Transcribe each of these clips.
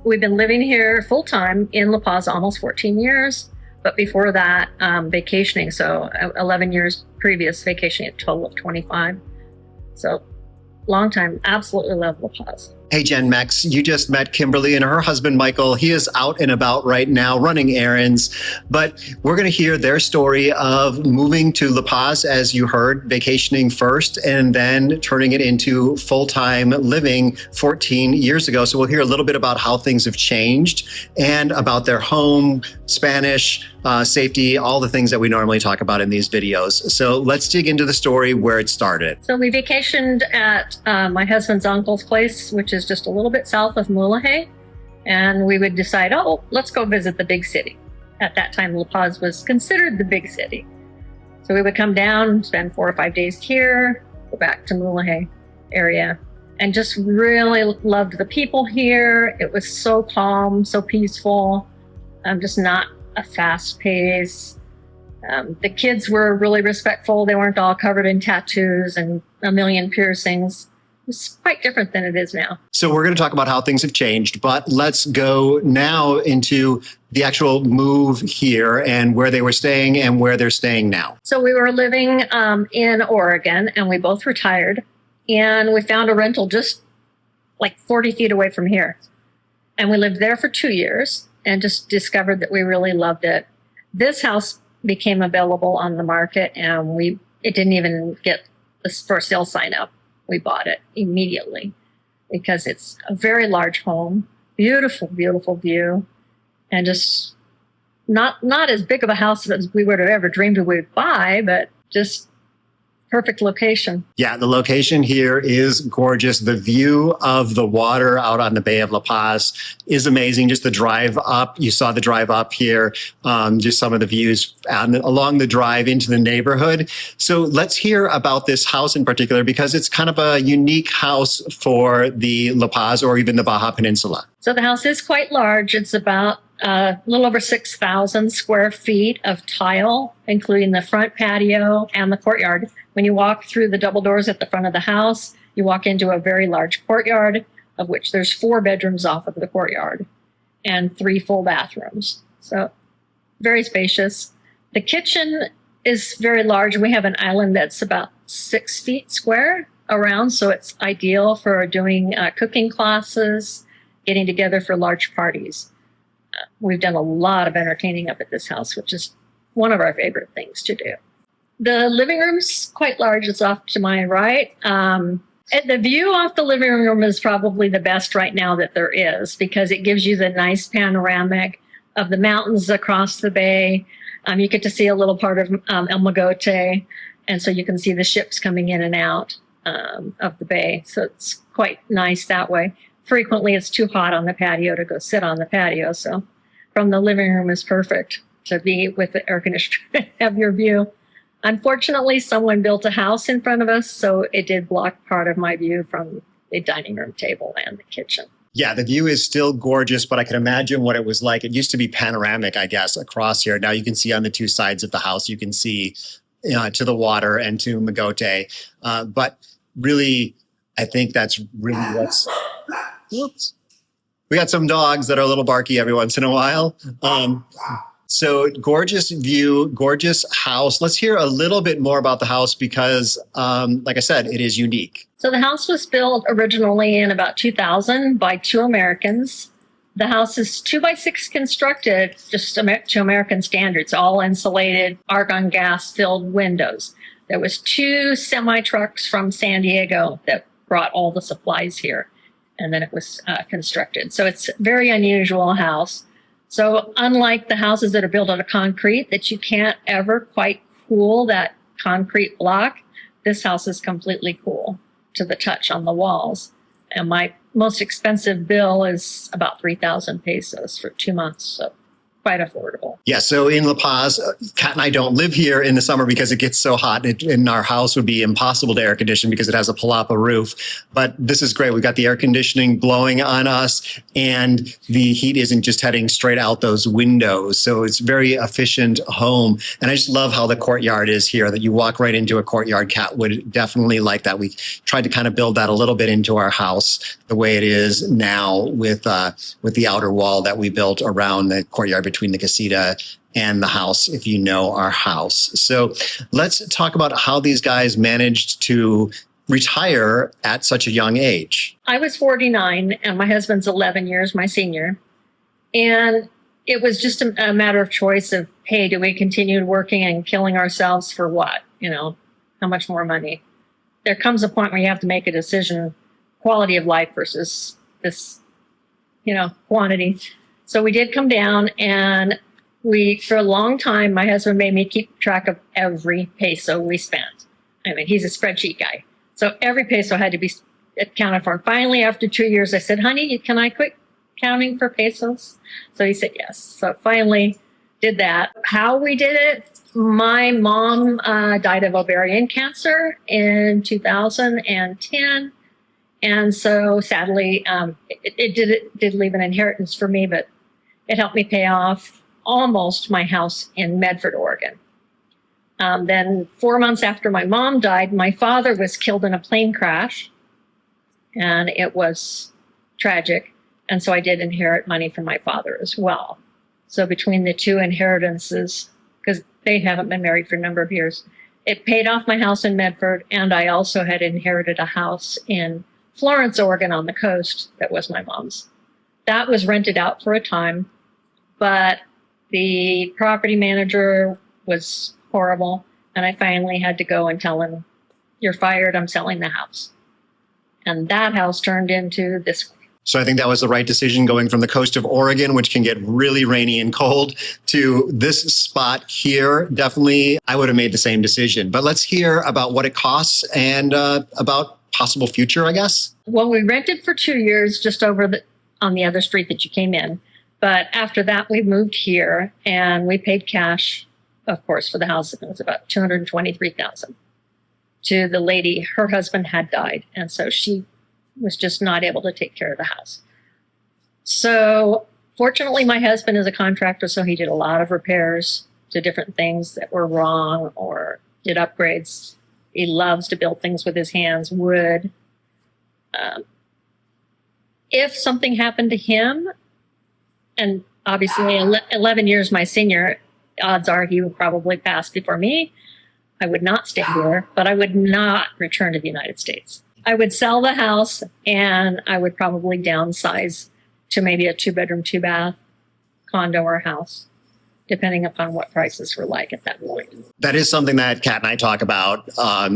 we've been living here full time in La Paz almost 14 years. But before that, vacationing. So 11 years previous vacationing, a total of 25. So long time. Absolutely love La Paz. Hey, Gen Mex, you just met Kimberly and her husband, Michael. He is out and about right now running errands, but we're going to hear their story of moving to La Paz, as you heard, vacationing first, and then turning it into full-time living 14 years ago. So we'll hear a little bit about how things have changed and about their home, Spanish, safety, all the things that we normally talk about in these videos. So let's dig into the story where it started. So we vacationed at my husband's uncle's place, which is just a little bit south of Mulegé. And we would decide, oh, let's go visit the big city. At that time, La Paz was considered the big city. So we would come down, spend 4 or 5 days here, go back to Mulegé area, and just really loved the people here. It was so calm, so peaceful, just not a fast pace. The kids were really respectful. They weren't all covered in tattoos and a million piercings. It's quite different than it is now. So we're going to talk about how things have changed, but let's go now into the actual move here and where they were staying and where they're staying now. So we were living in Oregon, and we both retired, and we found a rental just like 40 feet away from here. And we lived there for 2 years and just discovered that we really loved it. This house became available on the market, and it didn't even get the for sale sign up. We bought it immediately because it's a very large home, beautiful, beautiful view, and just not as big of a house as we would have ever dreamed we would buy, but just perfect location. Yeah, the location here is gorgeous. The view of the water out on the Bay of La Paz is amazing. Just the drive up, you saw the drive up here, just some of the views along the drive into the neighborhood. So let's hear about this house in particular, because it's kind of a unique house for the La Paz or even the Baja Peninsula. So the house is quite large. It's about a little over 6,000 square feet of tile, including the front patio and the courtyard. When you walk through the double doors at the front of the house, you walk into a very large courtyard, of which there's 4 bedrooms off of the courtyard and 3 full bathrooms. So very spacious. The kitchen is very large. We have an island that's about 6 feet square around, so it's ideal for doing cooking classes, getting together for large parties. We've done a lot of entertaining up at this house, which is one of our favorite things to do. The living room's quite large. It's off to my right. The view off the living room is probably the best right now that there is, because it gives you the nice panoramic of the mountains across the bay. You get to see a little part of El Mogote, and so you can see the ships coming in and out of the bay. So it's quite nice that way. Frequently, it's too hot on the patio to go sit on the patio. So from the living room is perfect to be with the air conditioner, have your view. Unfortunately, someone built a house in front of us, so it did block part of my view from the dining room table and the kitchen. Yeah, the view is still gorgeous, but I can imagine what it was like. It used to be panoramic, I guess, across here. Now you can see on the 2 sides of the house, you can see to the water and to Mogote. But really, I think that's really what's... Whoops. We got some dogs that are a little barky every once in a while. So gorgeous view, gorgeous house. Let's hear a little bit more about the house because, like I said, it is unique. So the house was built originally in about 2000 by 2 Americans. The house is 2x6 constructed, just to American standards, all insulated, argon gas filled windows. There was 2 semi-trucks from San Diego that brought all the supplies here, and then it was constructed. So it's a very unusual house. So unlike the houses that are built out of concrete that you can't ever quite cool that concrete block, this house is completely cool to the touch on the walls. And my most expensive bill is about 3,000 pesos for 2 months. So quite affordable. Yeah, so in La Paz, Kat and I don't live here in the summer because it gets so hot. And our house would be impossible to air condition because it has a palapa roof. But this is great. We've got the air conditioning blowing on us, and the heat isn't just heading straight out those windows. So it's very efficient home. And I just love how the courtyard is here, that you walk right into a courtyard. Kat would definitely like that. We tried to kind of build that a little bit into our house the way it is now with the outer wall that we built around the courtyard between the casita and the house, if you know our house. So let's talk about how these guys managed to retire at such a young age. I was 49 and my husband's 11 years my senior. And it was just a matter of choice of, hey, do we continue working and killing ourselves for what? You know, how much more money? There comes a point where you have to make a decision, quality of life versus this, quantity. So we did come down, and for a long time, my husband made me keep track of every peso we spent. I mean, he's a spreadsheet guy. So every peso had to be accounted for. And finally, after 2 years, I said, honey, can I quit counting for pesos? So he said yes. So finally did that. How we did it, my mom died of ovarian cancer in 2010. And so sadly, it did leave an inheritance for me, but it helped me pay off almost my house in Medford, Oregon. Then 4 months after my mom died, my father was killed in a plane crash, and it was tragic. And so I did inherit money from my father as well. So between the two inheritances, because they haven't been married for a number of years, it paid off my house in Medford, and I also had inherited a house in Florence, Oregon on the coast that was my mom's. That was rented out for a time, but the property manager was horrible, and I finally had to go and tell him, you're fired, I'm selling the house. And that house turned into this one. So I think that was the right decision, going from the coast of Oregon, which can get really rainy and cold, to this spot here. Definitely, I would have made the same decision. But let's hear about what it costs and about possible future, I guess. Well, we rented for 2 years just on the other street that you came in. But after that, we moved here, and we paid cash, of course, for the house. It was about $223,000 to the lady. Her husband had died, and so she was just not able to take care of the house. So fortunately, my husband is a contractor, so he did a lot of repairs to different things that were wrong or did upgrades. He loves to build things with his hands, wood. If something happened to him, and obviously 11 years my senior, odds are he would probably pass before me. I would not stay here, but I would not return to the United States. I would sell the house, and I would probably downsize to maybe a 2-bedroom, 2-bath condo or house, depending upon what prices were like at that point. That is something that Kat and I talk about.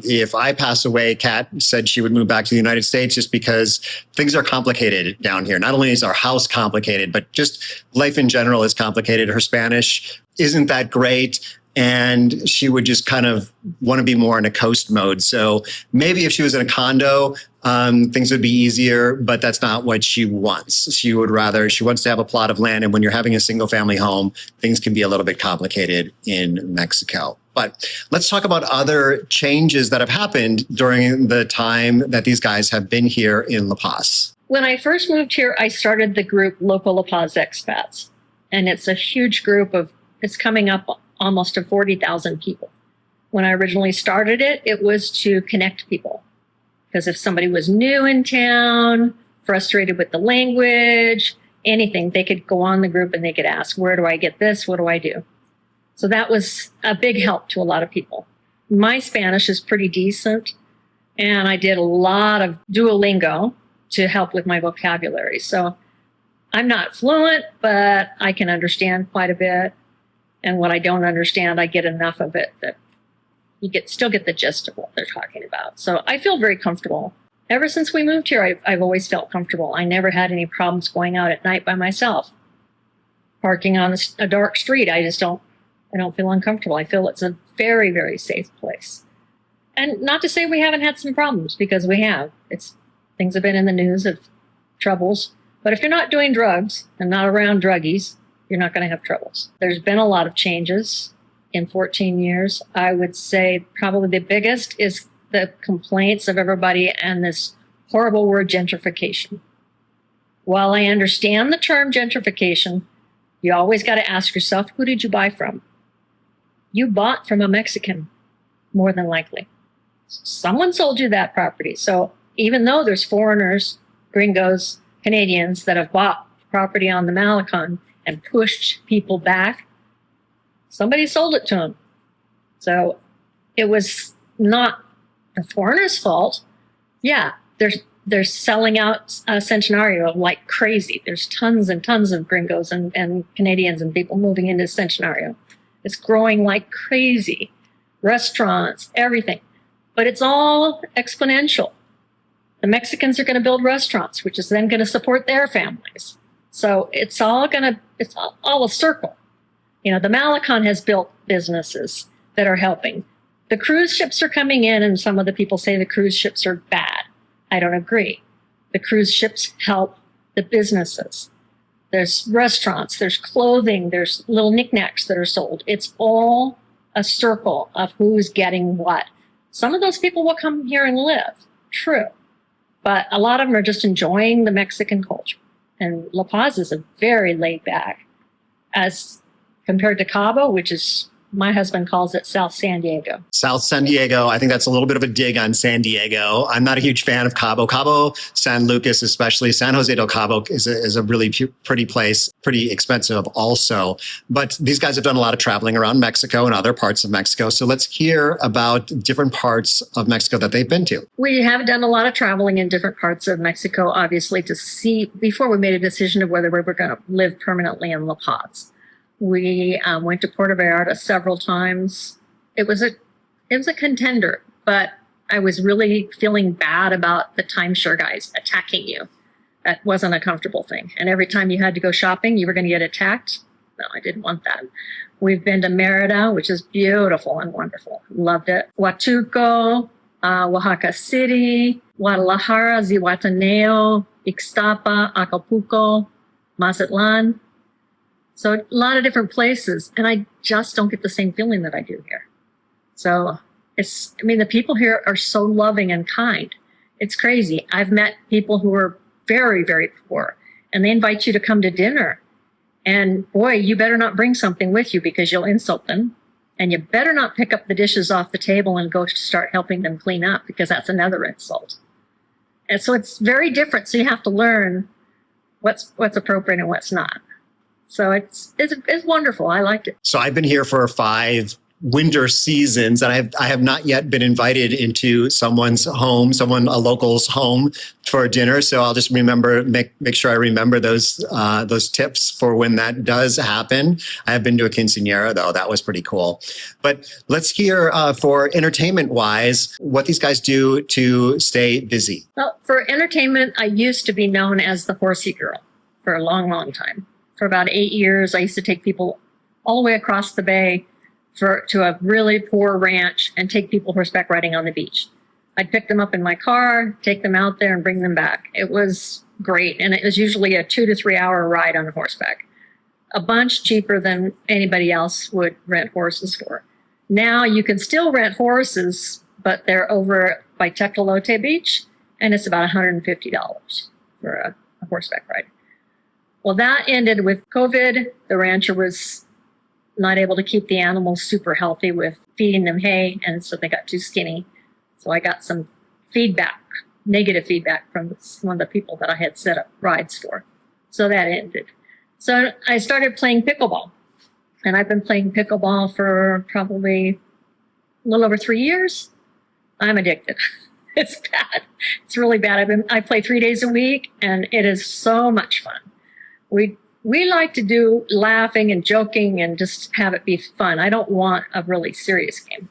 If I pass away, Kat said she would move back to the United States just because things are complicated down here. Not only is our house complicated, but just life in general is complicated. Her Spanish isn't that great, and she would just kind of want to be more in a coast mode. So maybe if she was in a condo, things would be easier, but that's not what she wants. She wants to have a plot of land. And when you're having a single family home, things can be a little bit complicated in Mexico. But let's talk about other changes that have happened during the time that these guys have been here in La Paz. When I first moved here, I started the group Local La Paz Expats. And it's a huge group it's coming up almost to 40,000 people. When I originally started it, it was to connect people. Because if somebody was new in town, frustrated with the language, anything, they could go on the group and they could ask, where do I get this? What do I do? So that was a big help to a lot of people. My Spanish is pretty decent, and I did a lot of Duolingo to help with my vocabulary. So I'm not fluent, but I can understand quite a bit. And what I don't understand, I get enough of it that you still get the gist of what they're talking about. So I feel very comfortable. Ever since we moved here, I've always felt comfortable. I never had any problems going out at night by myself. Parking on a dark street, I don't feel uncomfortable. I feel it's a very, very safe place. And not to say we haven't had some problems, because we have. Things have been in the news of troubles. But if you're not doing drugs and not around druggies, you're not going to have troubles. There's been a lot of changes in 14 years. I would say probably the biggest is the complaints of everybody and this horrible word gentrification. While I understand the term gentrification, you always got to ask yourself, who did you buy from? You bought from a Mexican, more than likely. Someone sold you that property. So even though there's foreigners, gringos, Canadians that have bought property on the Malecon and pushed people back, somebody sold it to them. So it was not the foreigners' fault. Yeah, they're selling out Centenario like crazy. There's tons and tons of gringos and Canadians and people moving into Centenario. It's growing like crazy. Restaurants, everything. But it's all exponential. The Mexicans are going to build restaurants, which is then going to support their families. So it's all a circle. You know, the Malecon has built businesses that are helping. The cruise ships are coming in, and some of the people say the cruise ships are bad. I don't agree. The cruise ships help the businesses. There's restaurants, there's clothing, there's little knickknacks that are sold. It's all a circle of who's getting what. Some of those people will come here and live, true. But a lot of them are just enjoying the Mexican culture. And La Paz is a very laid back, as compared to Cabo, which is, my husband calls it South San Diego. South San Diego. I think that's a little bit of a dig on San Diego. I'm not a huge fan of Cabo. Cabo, San Lucas, especially San Jose del Cabo is a really pretty place, pretty expensive also. But these guys have done a lot of traveling around Mexico and other parts of Mexico. So let's hear about different parts of Mexico that they've been to. We have done a lot of traveling in different parts of Mexico, obviously, to see before we made a decision of whether we were going to live permanently in La Paz. We went to Puerto Vallarta several times. It was a contender, but I was really feeling bad about the timeshare guys attacking you. That wasn't a comfortable thing. And every time you had to go shopping, you were going to get attacked. No, I didn't want that. We've been to Merida, which is beautiful and wonderful. Loved it. Huatulco, Oaxaca City, Guadalajara, Zihuatanejo, Ixtapa, Acapulco, Mazatlan. So a lot of different places, and I just don't get the same feeling that I do here. So the people here are so loving and kind. It's crazy. I've met people who are very, very poor, and they invite you to come to dinner. And boy, you better not bring something with you because you'll insult them. And you better not pick up the dishes off the table and go to start helping them clean up because that's another insult. And so it's very different. So you have to learn what's appropriate and what's not. So it's wonderful. I liked it. So I've been here for 5 winter seasons, and I have not yet been invited into someone's home, a local's home for dinner. So I'll just make sure I remember those tips for when that does happen. I have been to a quinceañera though. That was pretty cool. But let's hear for entertainment wise, what these guys do to stay busy. Well, for entertainment, I used to be known as the horsey girl for a long, long time. For about 8 years, I used to take people all the way across the bay to a really poor ranch and take people horseback riding on the beach. I'd pick them up in my car, take them out there and bring them back. It was great. And it was usually a 2 to 3 hour ride on horseback, a bunch cheaper than anybody else would rent horses for. Now you can still rent horses, but they're over by Tecolote Beach, and it's about $150 for a horseback ride. Well, that ended with COVID. The rancher was not able to keep the animals super healthy with feeding them hay, and so they got too skinny. So I got some negative feedback from some of the people that I had set up rides for. So that ended. So I started playing pickleball, and I've been playing pickleball for probably a little over 3 years. I'm addicted. It's bad. It's really bad. I play 3 days a week, and it is so much fun. We like to do laughing and joking and just have it be fun. I don't want a really serious game.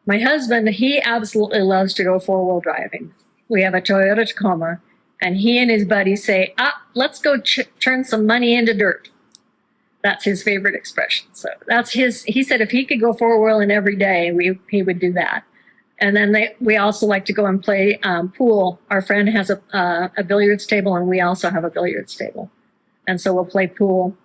My husband, he absolutely loves to go 4-wheel driving. We have a Toyota Tacoma, and he and his buddies say, let's go turn some money into dirt. That's his favorite expression. So he said if he could go 4-wheeling every day, he would do that. And then we also like to go and play pool. Our friend has a billiards table, and we also have a billiards table. And so we'll play pool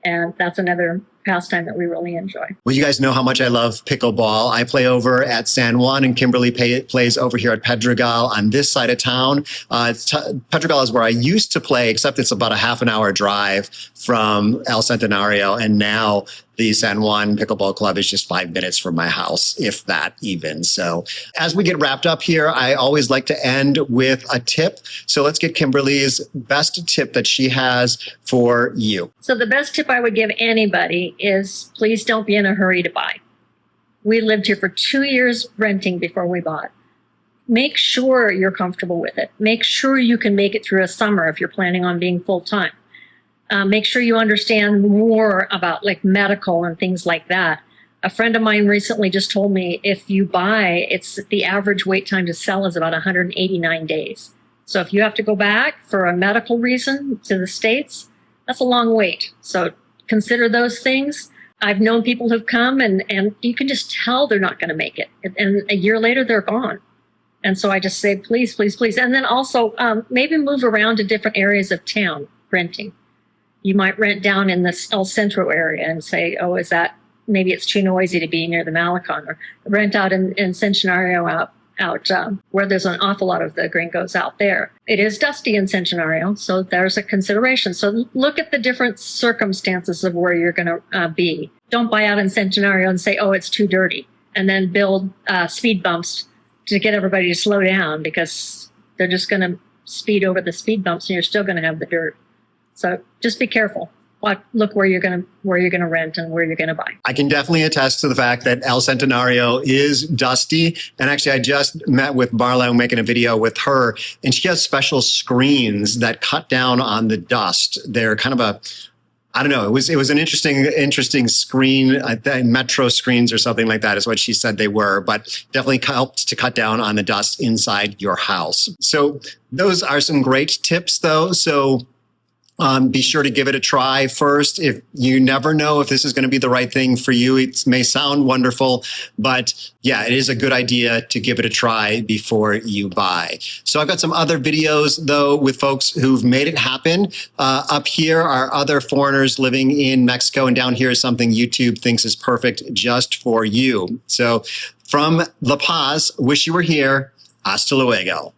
And that's another pastime that we really enjoy. Well, you guys know how much I love pickleball. I play over at San Juan, and Kimberly plays over here at Pedregal on this side of town. Pedregal is where I used to play, except it's about a half an hour drive from El Centenario. And now the San Juan Pickleball Club is just 5 minutes from my house, if that even. So as we get wrapped up here, I always like to end with a tip. So let's get Kimberly's best tip that she has for you. So the best tip I would give anybody is please don't be in a hurry to buy. We lived here for 2 years renting before we bought. Make sure you're comfortable with it. Make sure you can make it through a summer if you're planning on being full-time. Make sure you understand more about like medical and things like that. A friend of mine recently just told me if you buy, it's the average wait time to sell is about 189 days. So if you have to go back for a medical reason to the States, that's a long wait. So consider those things. I've known people who've come and you can just tell they're not going to make it. And a year later, they're gone. And so I just say, please, please, please. And then also maybe move around to different areas of town renting. You might rent down in this El Centro area and say, oh, maybe it's too noisy to be near the Malecon, or rent out in Centenario out where there's an awful lot of the gringos out there. It is dusty in Centenario, so there's a consideration. So look at the different circumstances of where you're going to be. Don't buy out in Centenario and say, oh, it's too dirty, and then build speed bumps to get everybody to slow down, because they're just going to speed over the speed bumps and you're still going to have the dirt. So just be careful. Look where you're going to rent and where you're going to buy. I can definitely attest to the fact that El Centenario is dusty. And actually, I just met with Marla, making a video with her, and she has special screens that cut down on the dust. They're kind of I don't know. It was an interesting screen, metro screens or something like that is what she said they were, but definitely helped to cut down on the dust inside your house. So those are some great tips, though. So be sure to give it a try first. If you never know if this is going to be the right thing for you, it may sound wonderful, but yeah, it is a good idea to give it a try before you buy. So I've got some other videos though with folks who've made it happen. Up here are other foreigners living in Mexico, and down here is something YouTube thinks is perfect just for you. So from La Paz, wish you were here. Hasta luego.